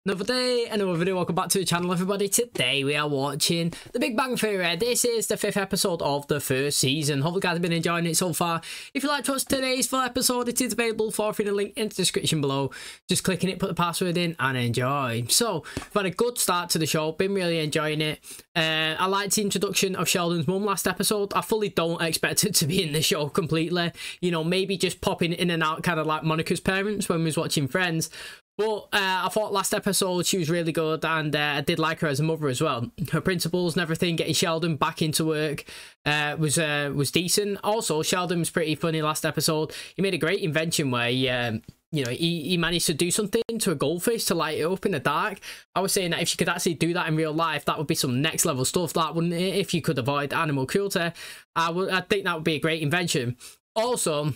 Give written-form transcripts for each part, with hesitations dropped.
Another day, another video. Welcome back to the channel, everybody. Today we are watching The Big Bang Theory. This is the 5th episode of the 1st season. Hope you guys have been enjoying it so far. If you like to watch today's full episode, it is available for free in the link in the description below. Just click on it, put the password in and enjoy. So, we've had a good start to the show. Been really enjoying it. I liked the introduction of Sheldon's mum last episode. I fully don't expect it to be in the show completely. You know, maybe just popping in and out, kind of like Monica's parents when we was watching Friends. But I thought last episode she was really good, and I did like her as a mother as well. Her principles and everything, getting Sheldon back into work was decent. Also, Sheldon was pretty funny last episode. He made a great invention where he managed to do something to a goldfish to light it up in the dark. I was saying that if you could actually do that in real life, that would be some next level stuff, that wouldn't it? If you could avoid animal cruelty, I think that would be a great invention. Also,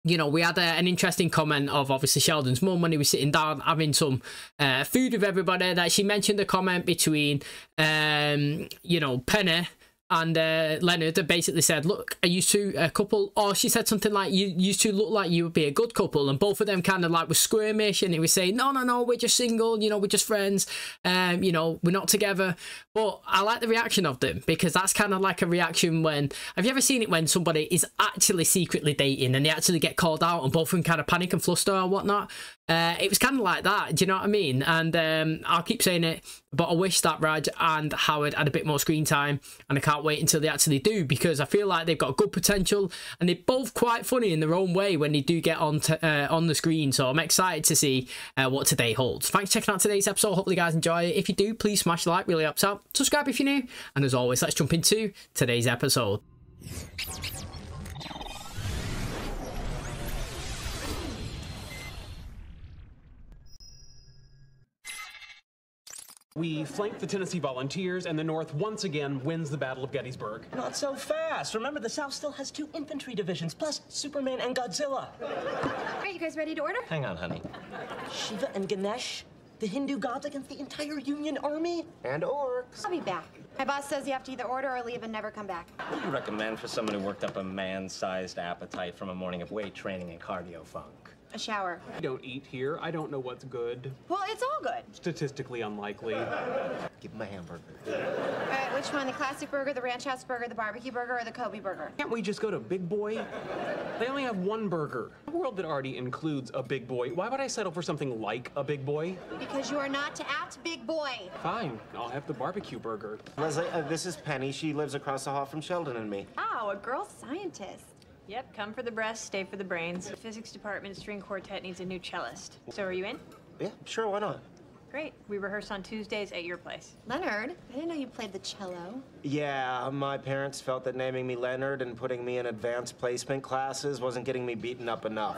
you know, we had an interesting comment of obviously Sheldon's mum when he was sitting down having some food with everybody, that she mentioned a comment between, Penny and Leonard, that basically said, look, are you two a couple? Or she said something like, you two look like you would be a good couple. And both of them kind of like were squirmish, and he was saying, no, we're just single, you know, we're just friends, we're not together. But I like the reaction of them, because that's kind of like a reaction when, have you ever seen it when somebody is actually secretly dating and they actually get called out and both of them kind of panic and fluster or whatnot? It was kind of like that, do you know what I mean? And I'll keep saying it, but I wish that Raj and Howard had a bit more screen time, and I can't wait until they actually do, because I feel like they've got good potential and they're both quite funny in their own way when they do get on the screen. So I'm excited to see what today holds. Thanks for checking out today's episode. Hopefully you guys enjoy it. If you do, please smash the like, really helps out. Subscribe if you're new, and as always, let's jump into today's episode. We flank the Tennessee Volunteers, and the North once again wins the Battle of Gettysburg. Not so fast. Remember, the South still has 2 infantry divisions, plus Superman and Godzilla. Are you guys ready to order? Hang on, honey. Shiva and Ganesh, the Hindu gods against the entire Union Army? And orcs. I'll be back. My boss says you have to either order or leave and never come back. What do you recommend for someone who worked up a man-sized appetite from a morning of weight training and cardio funk? A shower. I don't eat here. I don't know what's good. Well, it's all good. Statistically unlikely. Give him a hamburger. All right, which one? The classic burger, the ranch house burger, the barbecue burger, or the Kobe burger? Can't we just go to Big Boy? They only have one burger. A world that already includes a Big Boy. Why would I settle for something like a Big Boy? Because you are not to act big boy. Fine, I'll have the barbecue burger. Leslie, this is Penny. She lives across the hall from Sheldon and me. Oh, a girl scientist. Yep, come for the breasts, stay for the brains. The physics department string quartet needs a new cellist. So are you in? Yeah, sure, why not? Great. We rehearse on Tuesdays at your place. Leonard, I didn't know you played the cello. Yeah, my parents felt that naming me Leonard and putting me in advanced placement classes wasn't getting me beaten up enough.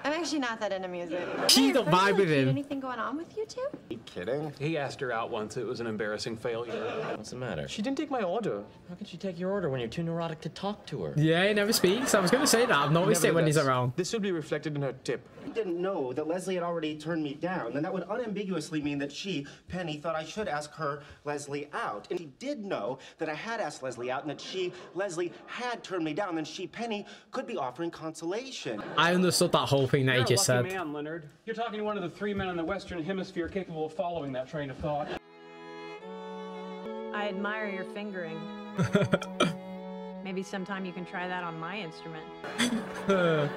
I'm actually not that into music. She don't vibe with him. Anything going on with you two? Are you kidding? He asked her out once. It was an embarrassing failure. What's the matter? She didn't take my order. How can she take your order when you're too neurotic to talk to her? Yeah, he never speaks. I was going to say that. I've noticed it when he's around. This should be reflected in her tip. I didn't know that Leslie had already turned me down, and that would unambiguously mean that she, Penny, thought I should ask her, Leslie, out. And he did know that I had asked Leslie out, and that she, Leslie, had turned me down, and she, Penny, could be offering consolation. I understood that whole thing that he just said. You're a lucky man, Leonard. You're talking to one of the 3 men in the Western Hemisphere capable of following that train of thought. I admire your fingering. Maybe sometime you can try that on my instrument. I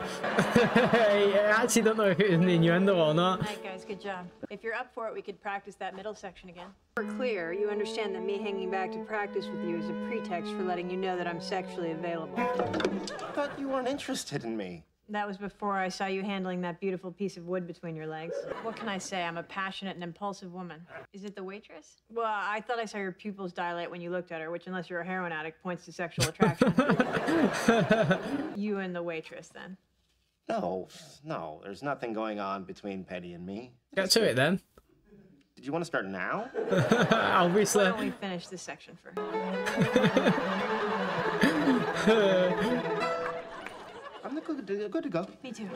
actually don't know if it was an innuendo or not. All right, guys, good job. If you're up for it, we could practice that middle section again. For clear, you understand that me hanging back to practice with you is a pretext for letting you know that I'm sexually available. I thought you weren't interested in me. That was before I saw you handling that beautiful piece of wood between your legs. What can I say? I'm a passionate and impulsive woman. Is it the waitress? Well, I thought I saw your pupils dilate when you looked at her, which, unless you're a heroin addict, points to sexual attraction. You and the waitress, then? No, there's nothing going on between Penny and me. Get to it then. Did you want to start now? Obviously. Why don't we finish this section first? I'm good to go. Me too.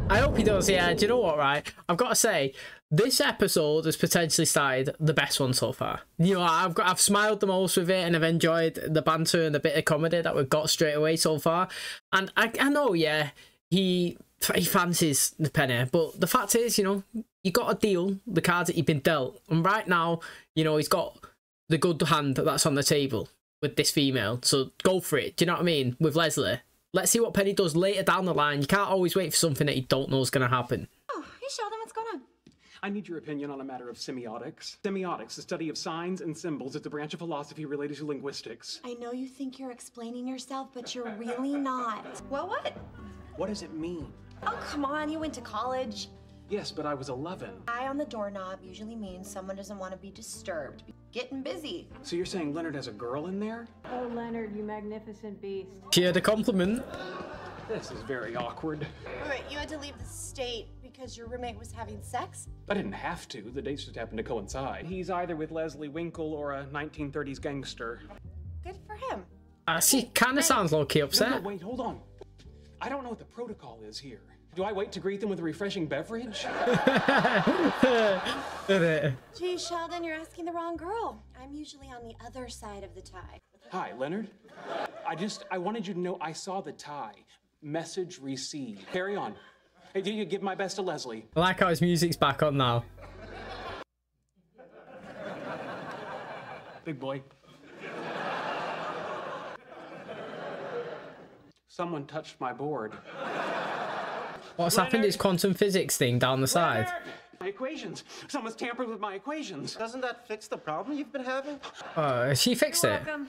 I hope he does. Yeah, do you know what, right? I've got to say, this episode has potentially started the best one so far. You know, I've smiled the most with it, and I've enjoyed the banter and the bit of comedy that we've got straight away so far. And I know, yeah, he he fancies the Penny. But the fact is, you know, you got a deal, the cards that you've been dealt. And right now, you know, he's got the good hand that's on the table with this female. So go for it. Do you know what I mean? With Leslie. Let's see what Penny does later down the line. You can't always wait for something that you don't know is going to happen. Oh, hey Sheldon, what's going on? I need your opinion on a matter of semiotics. Semiotics, the study of signs and symbols. It's a branch of philosophy related to linguistics. I know you think you're explaining yourself, but you're really not. Well, what? What does it mean? Oh, come on, you went to college. Yes, but I was 11. Eye on the doorknob usually means someone doesn't want to be disturbed. Getting busy. So you're saying Leonard has a girl in there? Oh, Leonard, you magnificent beast. She had a compliment. This is very awkward. Wait, you had to leave the state because your roommate was having sex? I didn't have to. The dates just happened to coincide. He's either with Leslie Winkle or a 1930s gangster. Good for him. She kind of sounds low-key upset. No, wait, hold on. I don't know what the protocol is here. Do I wait to greet them with a refreshing beverage? Gee, Sheldon, you're asking the wrong girl. I'm usually on the other side of the tie. Hi, Leonard. I wanted you to know I saw the tie. Message received. Carry on. Hey, do you give my best to Leslie? I like how his music's back on now. Big boy. Someone touched my board. What's happened is quantum physics thing down the side. My equations. Someone's tampered with my equations. Doesn't that fix the problem you've been having? She fixed it. Welcome.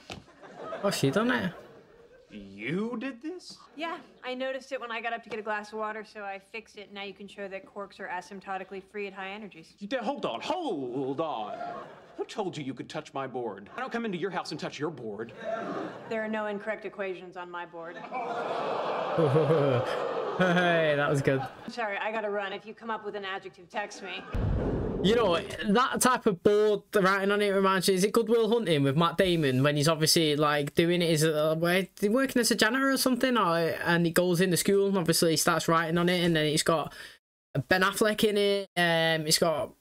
Oh, she done it. You did this? Yeah, I noticed it when I got up to get a glass of water, so I fixed it. Now you can show that quarks are asymptotically free at high energies. Hold on. Who told you you could touch my board? I don't come into your house and touch your board. There are no incorrect equations on my board. Hey, that was good. Sorry, I gotta run. If you come up with an adjective, text me. You know, that type of board, the writing on it reminds me, is it Good Will Hunting with Matt Damon when he's obviously like doing it, is he working as a janitor or something, and he goes into school and obviously he starts writing on it, and then it's got Ben Affleck in it, it's got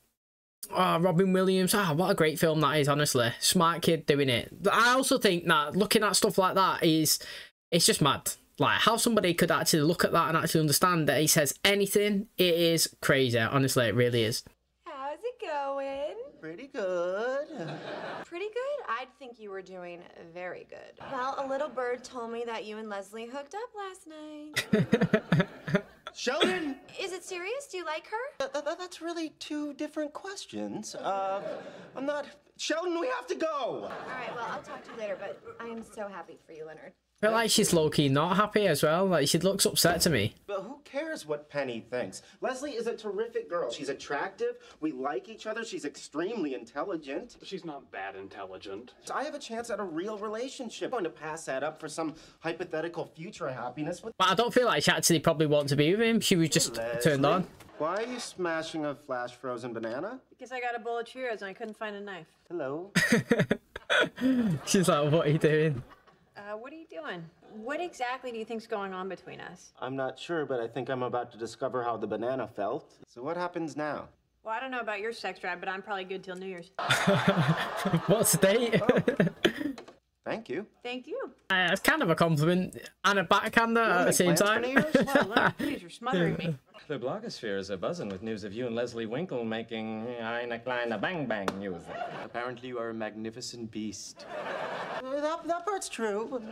Robin Williams. What a great film that is, honestly. Smart kid doing it. I also think that looking at stuff like that it's just mad. Like, how somebody could actually look at that and actually understand that he says anything, it is crazy. Honestly, it really is. How's it going? Pretty good. Pretty good? I'd think you were doing very good. Well, a little bird told me that you and Leslie hooked up last night. Sheldon! Is it serious? Do you like her? That's really two different questions. I'm not... Sheldon, we have to go! All right, well, I'll talk to you later, but I am so happy for you, Leonard. I feel like she's low-key not happy as well. Like, she looks upset to me. But who cares what Penny thinks? Leslie is a terrific girl. She's attractive. We like each other. She's extremely intelligent. She's not that intelligent. I have a chance at a real relationship. I'm going to pass that up for some hypothetical future happiness. But I don't feel like she actually probably wants to be with him. She was just turned on. Why are you smashing a flash frozen banana? Because I got a bowl of Cheerios and I couldn't find a knife. Hello? She's like, what are you doing? What are you doing? What exactly do you think's going on between us? I'm not sure, but I think I'm about to discover how the banana felt. So what happens now? Well, I don't know about your sex drive, but I'm probably good till New Year's. What's the date? Thank you. Thank you. It's kind of a compliment and a backhander at the same time. Well, Leonard, please, you're smothering me. The blogosphere is abuzz with news of you and Leslie Winkle making eine kleine bang bang music. Apparently you are a magnificent beast. That part's true.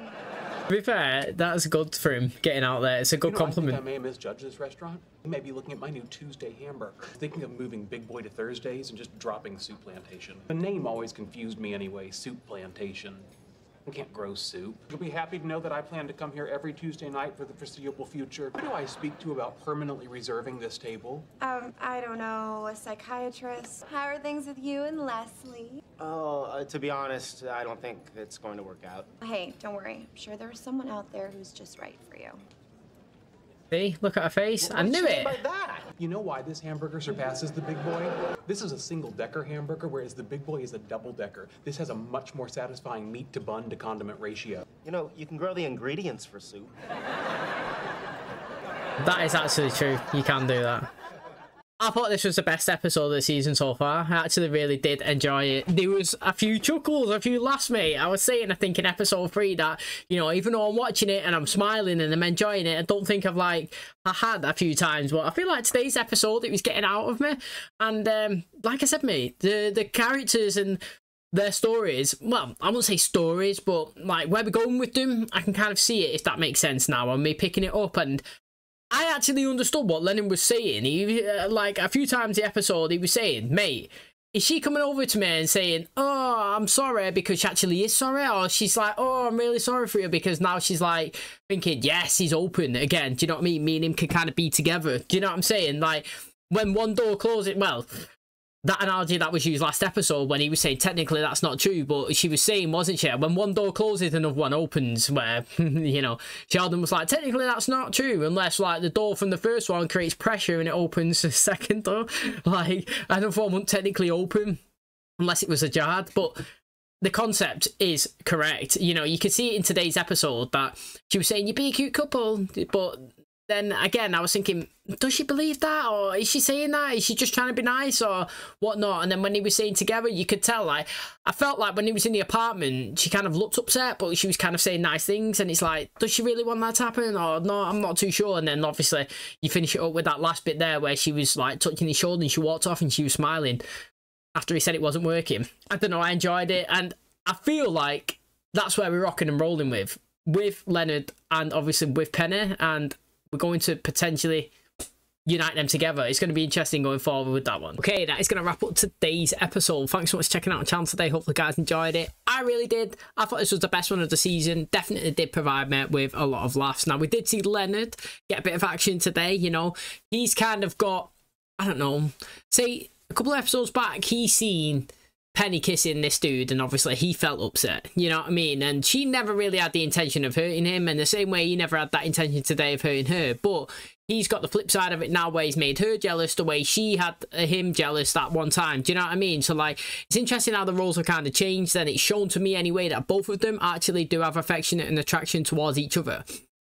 To be fair, that's good for him getting out there. It's a good compliment. I think I may have misjudged this restaurant. I may be looking at my new Tuesday hamburger. Thinking of moving Big Boy to Thursdays and just dropping Soup Plantation. The name always confused me anyway, Soup Plantation. I can't grow soup. You'll be happy to know that I plan to come here every Tuesday night for the foreseeable future. Who do I speak to about permanently reserving this table? I don't know, a psychiatrist. How are things with you and Leslie? Oh, to be honest, I don't think it's going to work out. Hey, don't worry. I'm sure there's someone out there who's just right for you. See, look at her face. I knew it. You know why this hamburger surpasses the Big Boy? This is a single-decker hamburger, whereas the Big Boy is a double-decker. This has a much more satisfying meat to bun to condiment ratio. You know, you can grow the ingredients for soup. That is actually true. You can do that. I thought this was the best episode of the season so far. I actually really did enjoy it. There was a few chuckles, a few laughs, mate. I was saying, I think in episode 3 that, you know, even though I'm watching it and I'm smiling and I'm enjoying it, I don't think I had a few times. But I feel like today's episode, it was getting out of me. And like I said, mate, the characters and their stories, well, I won't say stories, but like where we're going with them, I can kind of see it, if that makes sense now, and me picking it up. And I actually understood what Lennon was saying. He, like, a few times the episode, he was saying, mate, is she coming over to me and saying, oh, I'm sorry because she actually is sorry? Or she's like, oh, I'm really sorry for you because now she's like thinking, yes, he's open again. Do you know what I mean? Me and him can kind of be together. Do you know what I'm saying? Like, when one door closes, well, that analogy that was used last episode when he was saying technically that's not true, but she was saying, wasn't she, when one door closes another one opens, where you know, Sheldon was like, technically that's not true unless like the door from the first one creates pressure and it opens the second door. Like, another one wouldn't technically open unless it was ajar. But the concept is correct. You know, you can see it in today's episode that she was saying, you'd be a cute couple, but then again, I was thinking, does she believe that? Or is she saying that? Is she just trying to be nice or whatnot? And then when he was saying together, you could tell, like, I felt like when he was in the apartment, she kind of looked upset, but she was kind of saying nice things. And it's like, does she really want that to happen? Or no, I'm not too sure. And then obviously you finish it up with that last bit there where she was like touching his shoulder and she walked off and she was smiling after he said it wasn't working. I don't know, I enjoyed it. And I feel like that's where we're rocking and rolling with Leonard and obviously with Penny. And we're going to potentially unite them together. It's going to be interesting going forward with that one. Okay, that is going to wrap up today's episode. Thanks so much for checking out the channel today. Hopefully you guys enjoyed it. I really did. I thought this was the best one of the season. Definitely did provide me with a lot of laughs. Now, we did see Leonard get a bit of action today. You know, he's kind of got, I don't know, say a couple of episodes back, he's seen Penny kissing this dude, and obviously he felt upset, you know what I mean? And she never really had the intention of hurting him, and the same way he never had that intention today of hurting her. But he's got the flip side of it now where he's made her jealous the way she had him jealous that one time. Do you know what I mean? So, like, it's interesting how the roles have kind of changed, and it's shown to me anyway that both of them actually do have affectionate and attraction towards each other.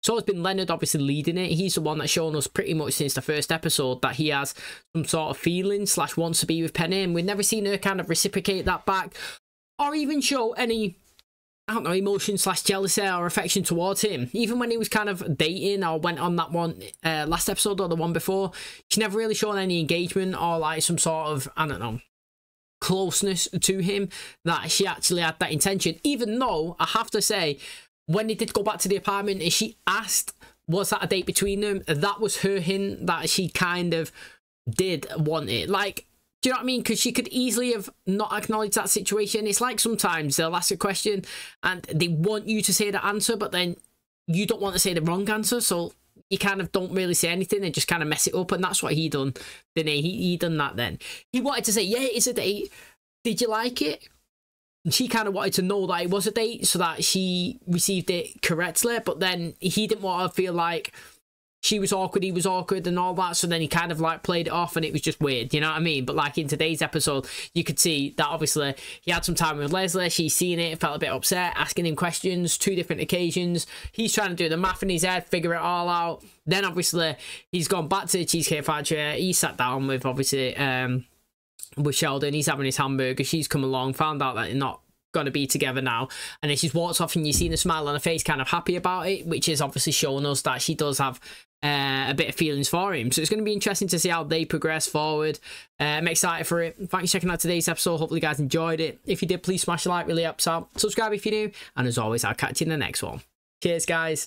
So it's been Leonard obviously leading it. He's the one that's shown us pretty much since the first episode that he has some sort of feeling / wants to be with Penny. And we've never seen her kind of reciprocate that back or even show any, I don't know, emotion / jealousy or affection towards him. Even when he was kind of dating or went on that one last episode or the one before, she never really shown any engagement or like some sort of, I don't know, closeness to him that she actually had that intention. Even though I have to say, when they did go back to the apartment and she asked, was that a date between them? That was her hint that she kind of did want it. Like, do you know what I mean? Because she could easily have not acknowledged that situation. It's like sometimes they'll ask a question and they want you to say the answer, but then you don't want to say the wrong answer. So you kind of don't really say anything and just kind of mess it up. And that's what he done, didn't he? He done that then. He wanted to say, yeah, it's a date. Did you like it? And she kind of wanted to know that it was a date so that she received it correctly, but then he didn't want to feel like she was awkward, he was awkward and all that, so then he kind of like played it off and it was just weird, you know what I mean? But like in today's episode, you could see that obviously he had some time with Leslie, she's seen it, felt a bit upset, asking him questions, 2 different occasions. He's trying to do the math in his head, figure it all out. Then obviously he's gone back to the Cheesecake Factory, he sat down with obviously with Sheldon, he's having his hamburger, she's come along, found out that they're not going to be together now, and then she's walked off and you see the smile on her face, kind of happy about it, which is obviously showing us that she does have a bit of feelings for him. So it's going to be interesting to see how they progress forward. I'm excited for it. Thanks for checking out today's episode. Hopefully you guys enjoyed it. If you did, please smash a like, really helps out. Subscribe if you're new, and as always, I'll catch you in the next one. Cheers, guys.